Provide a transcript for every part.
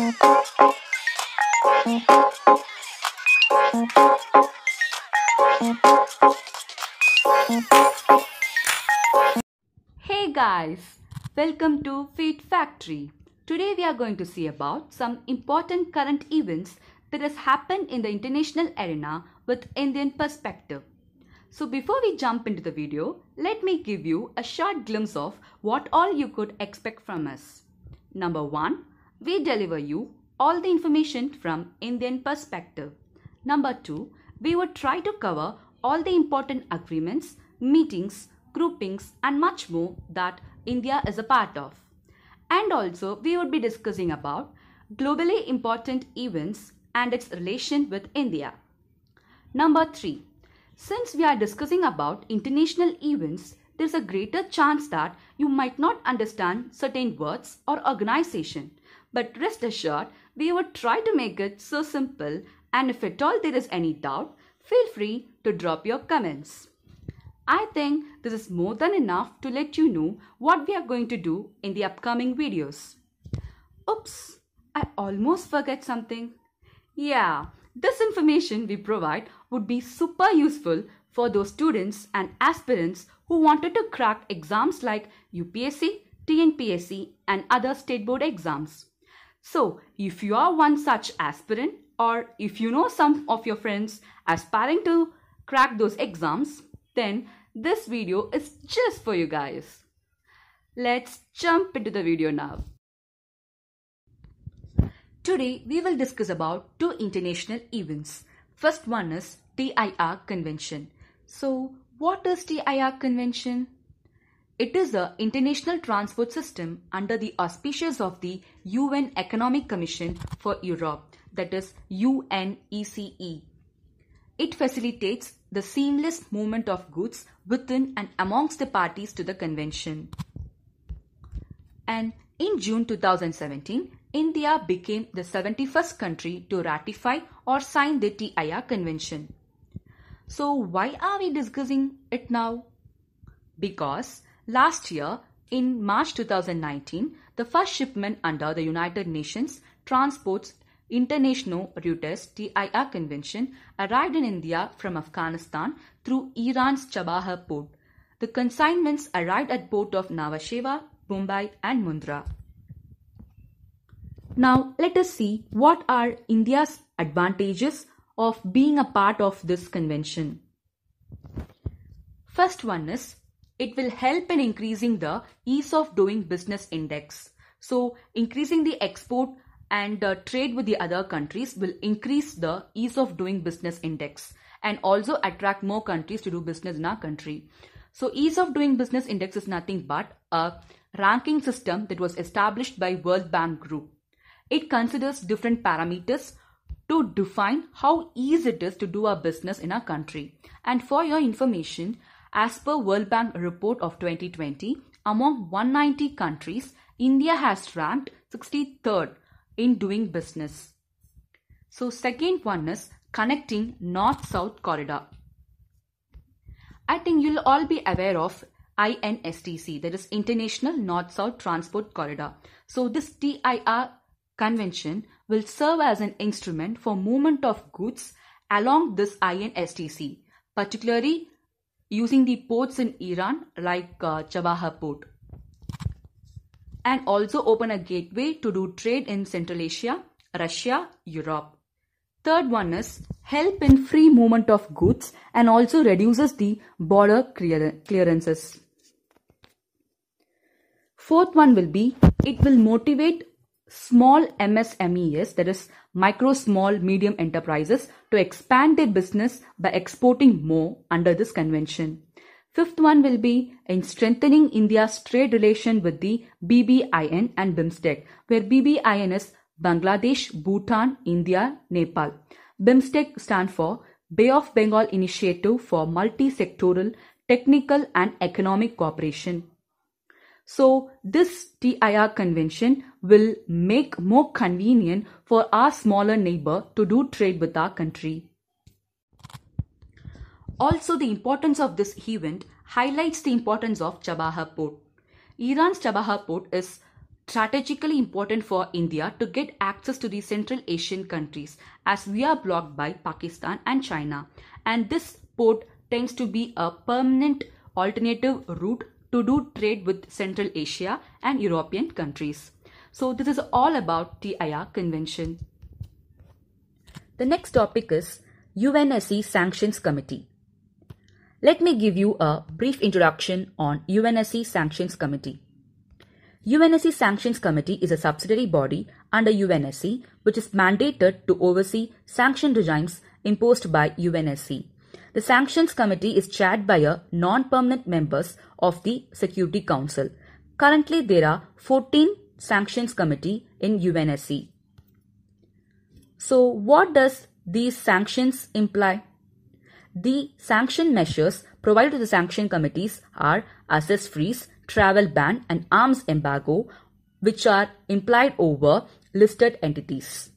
Hey guys, welcome to Feed Factory. Today we are going to see about some important current events that has happened in the international arena with Indian perspective. So before we jump into the video, let me give you a short glimpse of what all you could expect from us. Number 1, we deliver you all the information from Indian perspective. Number 2, we would try to cover all the important agreements, meetings, groupings and much more that India is a part of. And also we would be discussing about globally important events and its relation with India. Number 3. Since we are discussing about international events, there is a greater chance that you might not understand certain words or organization. But rest assured, we would try to make it so simple, and if at all there is any doubt, feel free to drop your comments. I think this is more than enough to let you know what we are going to do in the upcoming videos. Oops, I almost forgot something. Yeah, this information we provide would be super useful for those students and aspirants who wanted to crack exams like UPSC, TNPSC and other state board exams. So, if you are one such aspirant or if you know some of your friends aspiring to crack those exams, then this video is just for you guys. Let's jump into the video now. Today we will discuss about two international events. First one is TIR Convention. So what is TIR Convention? It is the international transport system under the auspices of the UN Economic Commission for Europe, that is UNECE. It facilitates the seamless movement of goods within and amongst the parties to the convention. And in June 2017, India became the 71st country to ratify or sign the TIR Convention. So why are we discussing it now? Because last year, in March 2019, the first shipment under the United Nations Transports International Routes TIR Convention arrived in India from Afghanistan through Iran's Chabahar port. The consignments arrived at port of Nhava Sheva, Mumbai and Mundra. Now let us see what are India's advantages of being a part of this convention. First one is, it will help in increasing the ease of doing business index. So increasing the export and trade with the other countries will increase the ease of doing business index and also attract more countries to do business in our country. So ease of doing business index is nothing but a ranking system that was established by World Bank Group. It considers different parameters to define how easy it is to do a business in our country. And for your information, as per World Bank report of 2020, among 190 countries, India has ranked 63rd in doing business. So second one is connecting North-South corridor. I think you'll all be aware of INSTC, that is International North-South Transport Corridor. So this TIR Convention will serve as an instrument for movement of goods along this INSTC, particularly using the ports in Iran like Chabahar port, and also open a gateway to do trade in Central Asia, Russia, Europe. Third one is help in free movement of goods and also reduces the border clearances. Fourth one will be, it will motivate small MSMEs, that is micro, small, medium enterprises, to expand their business by exporting more under this convention. Fifth one will be in strengthening India's trade relation with the BBIN and BIMSTEC, where BBIN is Bangladesh, Bhutan, India, Nepal. BIMSTEC stands for Bay of Bengal Initiative for Multi-Sectoral, Technical and Economic Cooperation. So this TIR convention will make more convenient for our smaller neighbor to do trade with our country. Also, the importance of this event highlights the importance of Chabahar port. Iran's Chabahar port is strategically important for India to get access to the Central Asian countries as we are blocked by Pakistan and China. And this port tends to be a permanent alternative route to do trade with Central Asia and European countries. So this is all about TIR Convention. The next topic is UNSC Sanctions Committee. Let me give you a brief introduction on UNSC Sanctions Committee. UNSC Sanctions Committee is a subsidiary body under UNSC which is mandated to oversee sanction regimes imposed by UNSC. The Sanctions Committee is chaired by a non-permanent members of the Security Council. Currently, there are 14 Sanctions Committee in UNSC. So, what does these sanctions imply? The sanction measures provided to the sanction committees are access freeze, travel ban and arms embargo, which are implied over listed entities.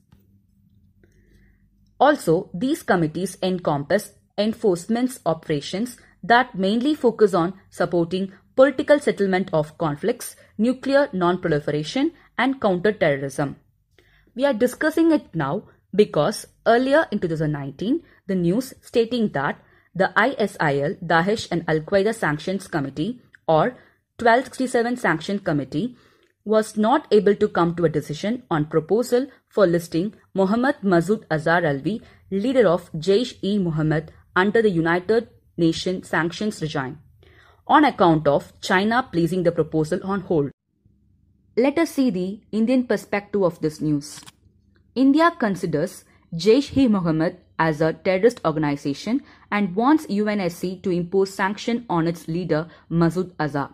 Also, these committees encompass enforcement operations that mainly focus on supporting political settlement of conflicts, nuclear non-proliferation and counter-terrorism. We are discussing it now because earlier in 2019, the news stating that the ISIL, Daesh and Al-Qaeda Sanctions Committee or 1267 Sanction Committee was not able to come to a decision on proposal for listing Mohammad Masood Azhar Alvi, leader of Jaish-e-Mohammed, under the United Nations sanctions regime, on account of China placing the proposal on hold. Let us see the Indian perspective of this news. India considers Jaish-e-Mohammed as a terrorist organization and wants UNSC to impose sanction on its leader Masood Azhar.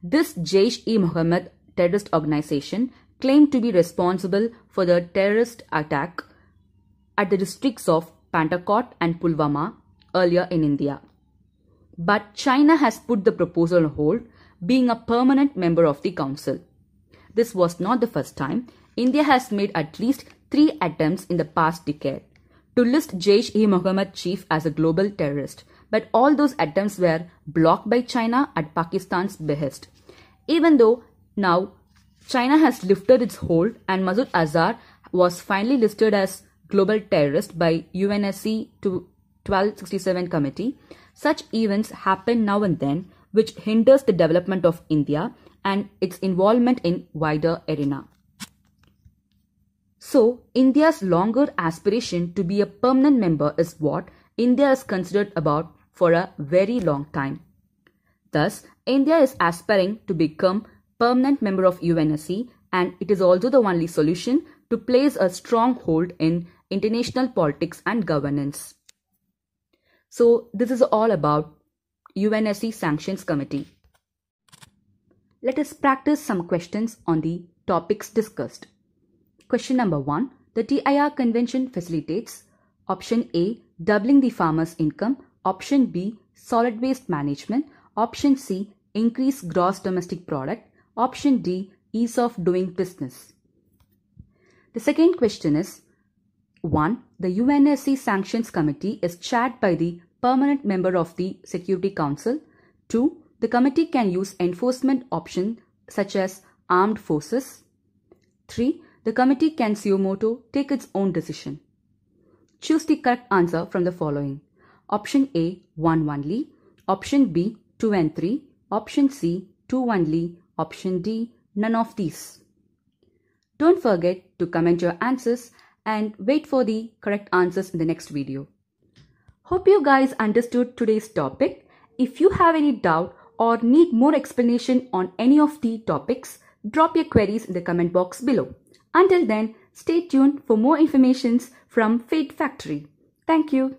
This Jaish-e-Mohammed terrorist organization claimed to be responsible for the terrorist attack at the districts of Pantakot and Pulwama earlier in India. But China has put the proposal on hold, being a permanent member of the council. This was not the first time. India has made at least 3 attempts in the past decade to list Jaish-e-Mohammed chief as a global terrorist, but all those attempts were blocked by China at Pakistan's behest. Even though now China has lifted its hold and Masood Azhar was finally listed as global terrorist by UNSC 1267 committee, such events happen now and then which hinders the development of India and its involvement in wider arena. So, India's longer aspiration to be a permanent member is what India has considered about for a very long time. Thus, India is aspiring to become permanent member of UNSC, and it is also the only solution to place a strong hold in international politics and governance. So, this is all about UNSC Sanctions Committee. Let us practice some questions on the topics discussed. Question number 1. The TIR Convention facilitates option A. Doubling the farmer's income, option B. Solid waste management, option C. Increase gross domestic product, option D. Ease of doing business. The second question is 1. The UNSC Sanctions Committee is chaired by the permanent member of the Security Council. 2. The committee can use enforcement options such as armed forces. 3. The committee can suo motu take its own decision. Choose the correct answer from the following. Option A, 1 only. Option B, 2 and 3. Option C, 2 only. Option D, none of these. Don't forget to comment your answers and wait for the correct answers in the next video. Hope you guys understood today's topic. If you have any doubt or need more explanation on any of the topics, drop your queries in the comment box below. Until then, stay tuned for more informations from Fate Factory. Thank you.